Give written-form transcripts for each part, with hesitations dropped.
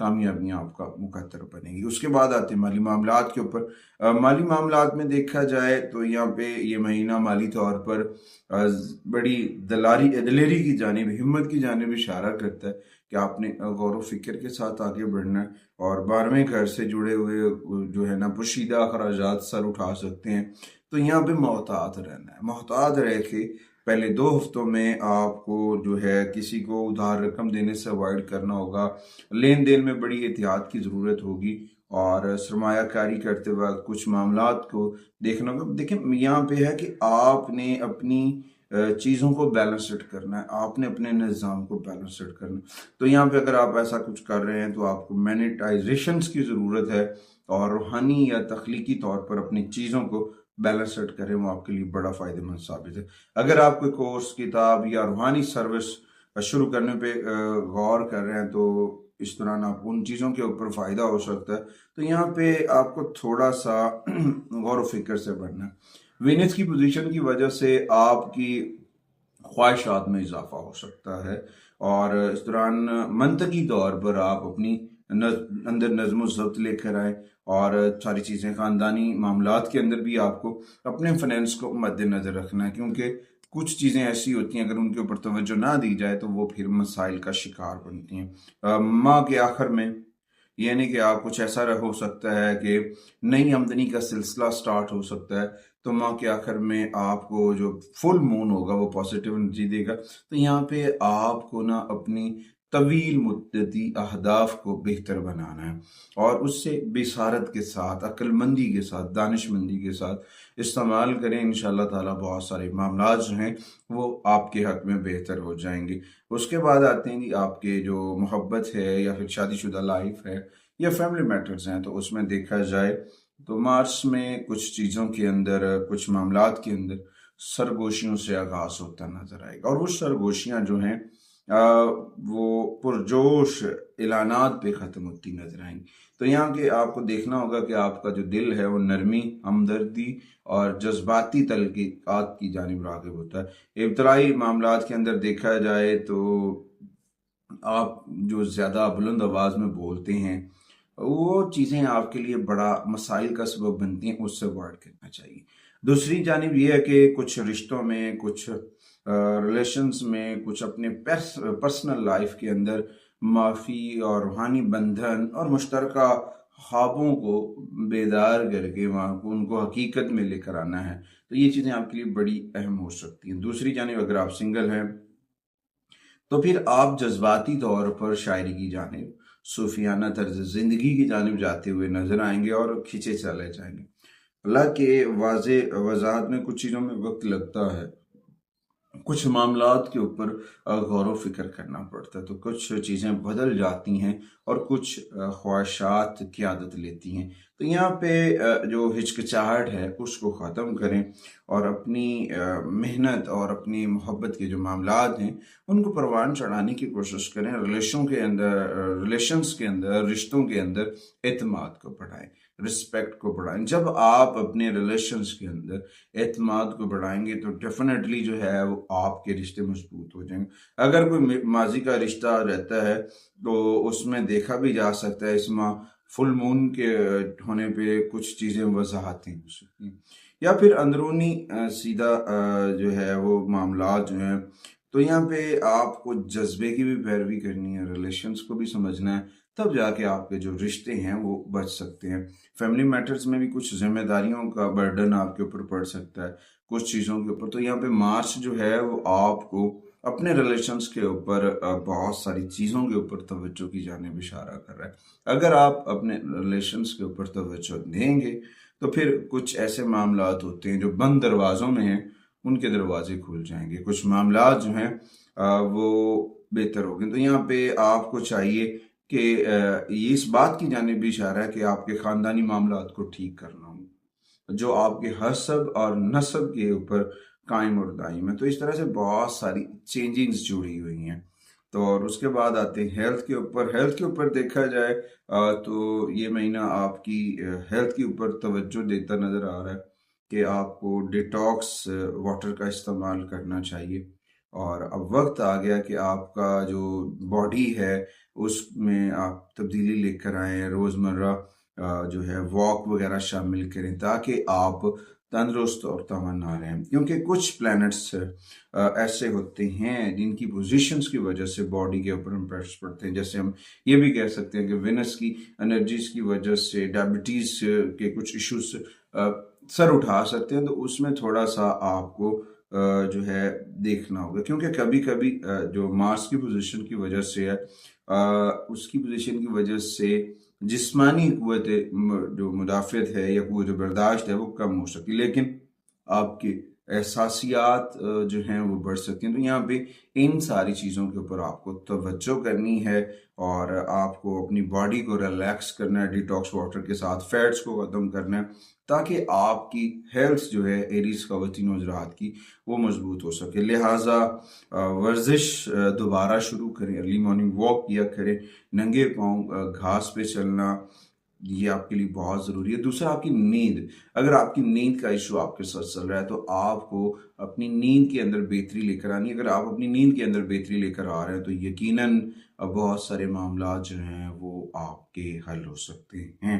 کامیابیاں آپ کا مقدر بنے گی۔ اس کے بعد آتے ہیں مالی معاملات کے اوپر۔ مالی معاملات میں دیکھا جائے تو یہاں پہ یہ مہینہ مالی طور پر بڑی دلیری کی جانب، ہمت کی جانب اشارہ کرتا ہے کہ آپ نے غور و فکر کے ساتھ آگے بڑھنا ہے، اور 12ویں گھر سے جڑے ہوئے جو ہے نا پوشیدہ اخراجات سر اٹھا سکتے ہیں۔ تو یہاں پہ محتاط رہنا ہے، محتاط رہ کے پہلے 2 ہفتوں میں آپ کو جو ہے کسی کو ادھار رقم دینے سے اوائڈ کرنا ہوگا، لین دین میں بڑی احتیاط کی ضرورت ہوگی، اور سرمایہ کاری کرتے وقت کچھ معاملات کو دیکھنا ہوگا۔ دیکھیں یہاں پہ ہے کہ آپ نے اپنی چیزوں کو بیلنسڈ کرنا ہے، آپ نے اپنے نظام کو بیلنسڈ کرنا ہے۔ تو یہاں پہ اگر آپ ایسا کچھ کر رہے ہیں تو آپ کو مینیٹائزیشنز کی ضرورت ہے، اور روحانی یا تخلیقی طور پر اپنی چیزوں کو بیلنسڈ کریں، وہ آپ کے لیے بڑا فائدہ مند ثابت ہے۔ اگر آپ کوئی کورس، کتاب یا روحانی سروس شروع کرنے پہ غور کر رہے ہیں تو اس دوران آپ ان چیزوں کے اوپر فائدہ ہو سکتا ہے، تو یہاں پہ آپ کو تھوڑا سا غور و فکر سے بڑھنا ہے۔ وینس کی پوزیشن کی وجہ سے آپ کی خواہشات میں اضافہ ہو سکتا ہے، اور اس دوران منطقی طور پر آپ اپنی اندر نظم و ضبط لے کر آئیں، اور ساری چیزیں خاندانی معاملات کے اندر بھی آپ کو اپنے فنانس کو مد نظر رکھنا ہے، کیونکہ کچھ چیزیں ایسی ہوتی ہیں اگر ان کے اوپر توجہ نہ دی جائے تو وہ پھر مسائل کا شکار بنتی ہیں۔ ماہ کے آخر میں یعنی کہ آپ کچھ ایسا ہو سکتا ہے کہ نئی آمدنی کا سلسلہ سٹارٹ ہو سکتا ہے، تو ماہ کے آخر میں آپ کو جو فل مون ہوگا وہ پازیٹیو انرجی دے گا۔ تو یہاں پہ آپ کو نا اپنی طویل مدتی اہداف کو بہتر بنانا ہے، اور اس سے بصارت کے ساتھ، عقل مندی کے ساتھ، دانش مندی کے ساتھ استعمال کریں۔ انشاءاللہ تعالیٰ بہت سارے معاملات جو ہیں وہ آپ کے حق میں بہتر ہو جائیں گے۔ اس کے بعد آتے ہیں آپ کے جو محبت ہے یا پھر شادی شدہ لائف ہے یا فیملی میٹرز ہیں، تو اس میں دیکھا جائے تو مارچ میں کچھ چیزوں کے اندر، کچھ معاملات کے اندر سرگوشیوں سے آغاز ہوتا نظر آئے گا، اور وہ سرگوشیاں جو ہیں وہ پرجوش اعلانات پہ ختم ہوتی نظر آئیں گی۔ تو یہاں کے آپ کو دیکھنا ہوگا کہ آپ کا جو دل ہے وہ نرمی، ہمدردی اور جذباتی تعلقات کی جانب راغب ہوتا ہے۔ ابتدائی معاملات کے اندر دیکھا جائے تو آپ جو زیادہ بلند آواز میں بولتے ہیں وہ چیزیں آپ کے لیے بڑا مسائل کا سبب بنتی ہیں، اس سے اوائڈ کرنا چاہیے۔ دوسری جانب یہ ہے کہ کچھ رشتوں میں، کچھ ریلیشنز میں، کچھ اپنے پرسنل لائف کے اندر معافی اور روحانی بندھن اور مشترکہ خوابوں کو بیدار کر کے ان کو حقیقت میں لے کر آنا ہے، تو یہ چیزیں آپ کے لیے بڑی اہم ہو سکتی ہیں۔ دوسری جانب اگر آپ سنگل ہیں تو پھر آپ جذباتی طور پر شاعری کی جانب، صوفیانہ طرز زندگی کی جانب جاتے ہوئے نظر آئیں گے اور کھینچے چلے جائیں گے۔ اللہ کے واضح وضاحت میں کچھ چیزوں میں وقت لگتا ہے، کچھ معاملات کے اوپر غور و فکر کرنا پڑتا ہے، تو کچھ چیزیں بدل جاتی ہیں اور کچھ خواہشات قیادت لیتی ہیں۔ تو یہاں پہ جو ہچکچاہٹ ہے اس کو ختم کریں، اور اپنی محنت اور اپنی محبت کے جو معاملات ہیں ان کو پروان چڑھانے کی کوشش کریں۔ ریلیشنز کے اندر، رشتوں کے اندر اعتماد کو بڑھائیں، رسپیکٹ کو بڑھائیں۔ جب آپ اپنے ریلیشنز کے اندر اعتماد کو بڑھائیں گے تو ڈیفینیٹلی جو ہے وہ آپ کے رشتے مضبوط ہو جائیں گے۔ اگر کوئی ماضی کا رشتہ رہتا ہے تو اس میں دیکھا بھی جا سکتا ہے اس ماہ فل مون کے ہونے پہ کچھ چیزیں وضاحتیں ہو سکتی ہیں، یا پھر اندرونی سیدھا جو ہے وہ معاملات جو ہیں، تو یہاں پہ آپ کو جذبے کی بھی پیروی کرنی ہے، ریلیشنز کو بھی سمجھنا ہے، تب جا کے آپ کے جو رشتے ہیں وہ بچ سکتے ہیں۔ فیملی میٹرز میں بھی کچھ ذمہ داریوں کا برڈن آپ کے اوپر پڑ سکتا ہے کچھ چیزوں کے اوپر، تو یہاں پہ مارچ جو ہے وہ آپ کو اپنے ریلیشنز کے اوپر بہت ساری چیزوں کے اوپر توجہ کی جانب اشارہ کر رہا ہے۔ اگر آپ اپنے ریلیشنز کے اوپر توجہ دیں گے تو پھر کچھ ایسے معاملات ہوتے ہیں جو بند دروازوں میں ہیں، ان کے دروازے کھل جائیں گے، کچھ معاملات جو ہیں وہ بہتر ہو گئے۔ تو یہاں پہ آپ کو چاہیے کہ یہ اس بات کی جانب بھی اشارہ ہے کہ آپ کے خاندانی معاملات کو ٹھیک کرنا ہو جو آپ کے حسب اور نسب کے اوپر قائم اور دائم ہے۔ تو اس طرح سے بہت ساری چینجنگز جڑی ہوئی ہیں۔ تو اور اس کے بعد آتے ہیں ہیلتھ کے اوپر۔ ہیلتھ کے اوپر دیکھا جائے تو یہ مہینہ آپ کی ہیلتھ کے اوپر توجہ دیتا نظر آ رہا ہے کہ آپ کو ڈیٹاکس واٹر کا استعمال کرنا چاہیے، اور اب وقت آ گیا کہ آپ کا جو باڈی ہے اس میں آپ تبدیلی لے کر آئیں، روزمرہ جو ہے واک وغیرہ شامل کریں تاکہ آپ تندرست اور توانا رہیں، کیونکہ کچھ پلانٹس ایسے ہوتے ہیں جن کی پوزیشنز کی وجہ سے باڈی کے اوپر امپیکٹس پڑتے ہیں. جیسے ہم یہ بھی کہہ سکتے ہیں کہ وینس کی انرجیز کی وجہ سے ڈائبٹیز کے کچھ ایشوز سر اٹھا سکتے ہیں. تو اس میں تھوڑا سا آپ کو جو ہے دیکھنا ہوگا، کیونکہ کبھی کبھی جو مارس کی پوزیشن کی وجہ سے ہے، اس کی پوزیشن کی وجہ سے جسمانی قوت جو مدافعت ہے یا قوت برداشت ہے وہ کم ہو سکتی، لیکن آپ کے احساسیات جو ہیں وہ بڑھ سکتی ہیں. تو یہاں پہ ان ساری چیزوں کے اوپر آپ کو توجہ کرنی ہے اور آپ کو اپنی باڈی کو ریلیکس کرنا ہے، ڈیٹاکس واٹر کے ساتھ فیٹس کو ختم کرنا ہے تاکہ آپ کی ہیلتھ جو ہے ایریز خواتین و حضرات کی وہ مضبوط ہو سکے. لہٰذا ورزش دوبارہ شروع کریں، ارلی مارننگ واک کیا کریں، ننگے پاؤں گھاس پہ چلنا یہ آپ کے لیے بہت ضروری ہے. دوسرا آپ کی نیند، اگر آپ کی نیند کا ایشو آپ کے ساتھ چل رہا ہے تو آپ کو اپنی نیند کے اندر بہتری لے کر آنی ہے. اگر آپ اپنی نیند کے اندر بہتری لے کر آ رہے ہیں تو یقیناً بہت سارے معاملات جو ہیں وہ آپ کے حل ہو سکتے ہیں.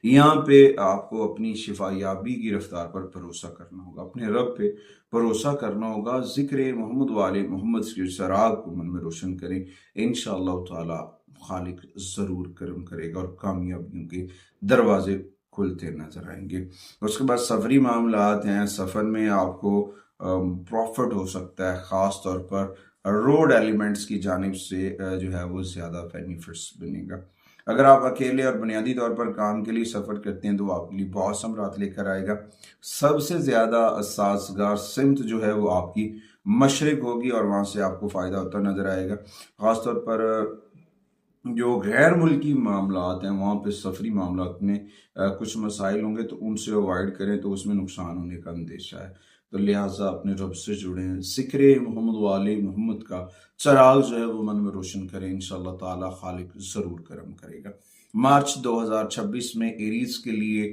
یہاں پہ آپ کو اپنی شفا یابی کی رفتار پر بھروسہ کرنا ہوگا، اپنے رب پہ بھروسہ کرنا ہوگا. ذکر محمد والے محمد کے چراغ کو من میں روشن کریں، انشاءاللہ تعالی خالق ضرور کرم کرے گا اور کامیابیوں کے دروازے کھلتے نظر آئیں گے. اس کے بعد سفری معاملات ہیں. سفر میں آپ کو پروفٹ ہو سکتا ہے، خاص طور پر روڈ ایلیمنٹس کی جانب سے جو ہے وہ زیادہ بینیفٹس بنے گا. اگر آپ اکیلے اور بنیادی طور پر کام کے لیے سفر کرتے ہیں تو وہ آپ کے لیے بہت ثمرات لے کر آئے گا. سب سے زیادہ سازگار سمت جو ہے وہ آپ کی مشرق ہوگی اور وہاں سے آپ کو فائدہ ہوتا نظر آئے گا. خاص طور پر جو غیر ملکی معاملات ہیں وہاں پہ سفری معاملات میں کچھ مسائل ہوں گے تو ان سے اوائڈ کریں، تو اس میں نقصان ہونے کا اندیشہ ہے. تو لہٰذا اپنے رب سے جڑیں، ذکر محمد والے محمد کا چراغ جو ہے وہ من میں روشن کریں، انشاءاللہ تعالی خالق ضرور کرم کرے گا. مارچ 2026 میں ایریز کے لیے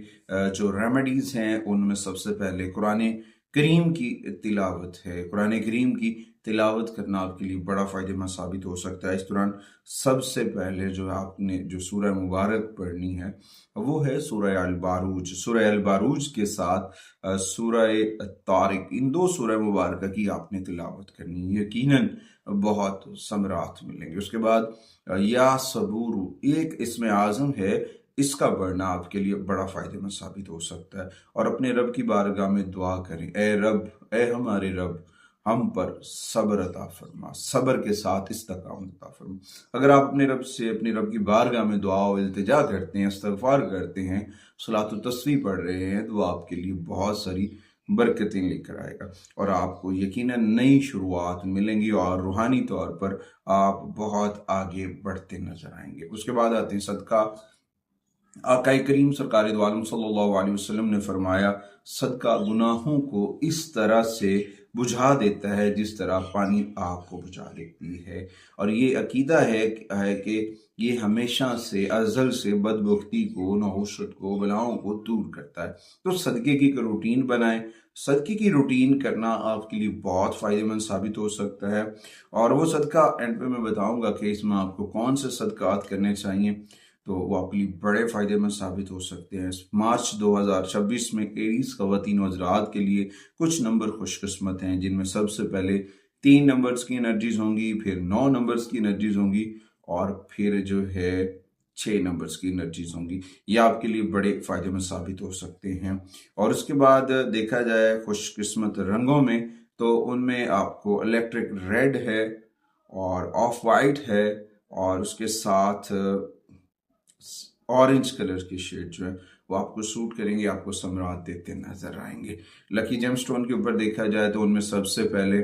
جو ریمیڈیز ہیں ان میں سب سے پہلے قرآن کریم کی تلاوت ہے. قرآن کریم کی تلاوت کرنا آپ کے لیے بڑا فائدہ مند ثابت ہو سکتا ہے. اس دوران سب سے پہلے جو آپ نے جو سورہ مبارک پڑھنی ہے وہ ہے سورہ الباروج. سورہ الباروج کے ساتھ سورہ طارق، ان دو سورہ مبارکہ کی آپ نے تلاوت کرنی ہے، یقیناً بہت ثمرات ملیں گے. اس کے بعد یا صبور ایک اسم اعظم ہے، اس کا پڑھنا آپ کے لیے بڑا فائدہ مند ثابت ہو سکتا ہے. اور اپنے رب کی بارگاہ میں دعا کریں، اے رب، اے ہمارے رب، ہم پر صبر عطا فرما، صبر کے ساتھ استقامت عطا فرما. اگر آپ اپنے رب سے اپنی رب کی بارگاہ میں دعا و التجا کرتے ہیں، استغفار کرتے ہیں، صلاۃ و تسبیح پڑھ رہے ہیں، تو آپ کے لیے بہت ساری برکتیں لے کر آئے گا اور آپ کو یقیناً نئی شروعات ملیں گی اور روحانی طور پر آپ بہت آگے بڑھتے نظر آئیں گے. اس کے بعد آتے ہیں صدقہ. آقا کریم سرکار دو عالم صلی اللہ علیہ وسلم نے فرمایا، صدقہ گناہوں کو اس طرح سے بجھا دیتا ہے جس طرح پانی آگ کو بجھا دیتی ہے. اور یہ عقیدہ ہے کہ یہ ہمیشہ سے ازل سے بدبختی کو، نحوست کو، بلاؤں کو دور کرتا ہے. تو صدقے کی روٹین بنائیں. صدقے کی روٹین کرنا آپ کے لیے بہت فائدہ مند ثابت ہو سکتا ہے. اور وہ صدقہ اینڈ پہ میں بتاؤں گا کہ اس میں آپ کو کون سے صدقات کرنے چاہیے، تو وہ آپ کے لیے بڑے فائدہ مند ثابت ہو سکتے ہیں. مارچ 2026 میں ایریز خواتین و حضرات کے لیے کچھ نمبر خوش قسمت ہیں، جن میں سب سے پہلے 3 نمبرز کی انرجیز ہوں گی، پھر 9 نمبرز کی انرجیز ہوں گی اور پھر جو ہے 6 نمبرز کی انرجیز ہوں گی. یہ آپ کے لیے بڑے فائدہ مند ثابت ہو سکتے ہیں. اور اس کے بعد دیکھا جائے خوش قسمت رنگوں میں، تو ان میں آپ کو الیکٹرک ریڈ ہے اور آف وائٹ ہے اور اس کے ساتھ اورنج کلر کی شیڈ جو ہے وہ آپ کو سوٹ کریں گے، آپ کو ثمرات دیتے نظر آئیں گے. لکی جیم سٹون کے اوپر دیکھا جائے تو ان میں سب سے پہلے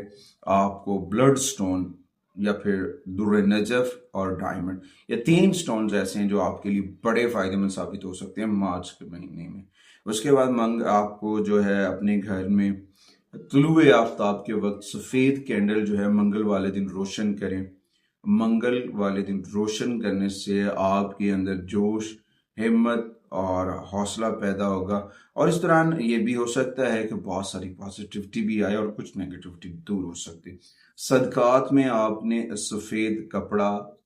آپ کو بلڈ سٹون یا پھر در نجف اور ڈائمنڈ، یہ 3 سٹونز ایسے ہیں جو آپ کے لیے بڑے فائدہ مند ثابت ہو سکتے ہیں مارچ کے مہینے میں. اس کے بعد آپ کو جو ہے اپنے گھر میں طلوع آفتاب کے وقت سفید کینڈل جو ہے منگل والے دن روشن کریں. منگل والے دن روشن کرنے سے آپ کے اندر جوش، ہمت اور حوصلہ پیدا ہوگا. اور اس دوران یہ بھی ہو سکتا ہے کہ بہت ساری پازیٹیوٹی بھی آئے اور کچھ نیگیٹیوٹی دور ہو سکتی. صدقات میں آپ نے سفید کپڑا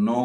9